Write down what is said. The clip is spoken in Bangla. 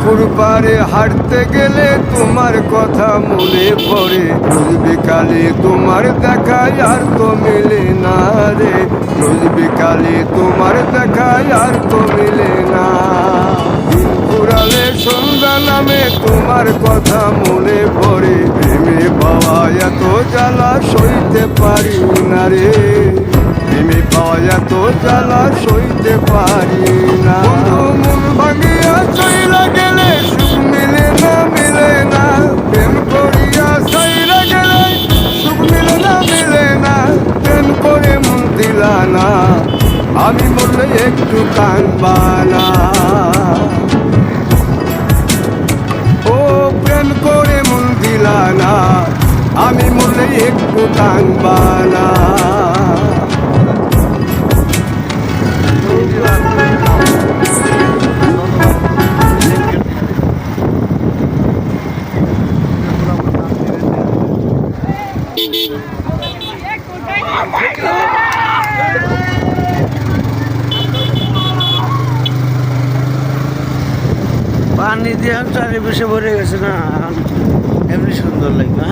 পুকুর পাড়ে হাঁটতে গেলে তোমার কথা মনে পড়ে, রোজ বিকালে তোমার দেখায় আর তো মিলে না রে, রোজ বিকালে তোমার দেখায় আর তো মিলে না। দিন ফুরালে সন্ধ্যা নামে তোমার কথা মনে পড়ে, প্রেমে পাওয়া এত জ্বালা সইতে পারি না রে, প্রেমে পাওয়া এত জ্বালা সইতে পারি না। মন ভাঙিয়া চইলা গেলে সুখ মিলে না, মিলে না, প্রেম করিয়া চইলা গেলে সুখ মিলে না, মিলে না, প্রেম করে মন দিলা না, আমি মরলে একটু কাঁদবা না। ও প্রেম করে মন দিলা না, আমি মরলে একটু কাঁদবা না। পানি দিয়ে চারিপাশে ভরে গেছে না, এমনি সুন্দর লাগবে।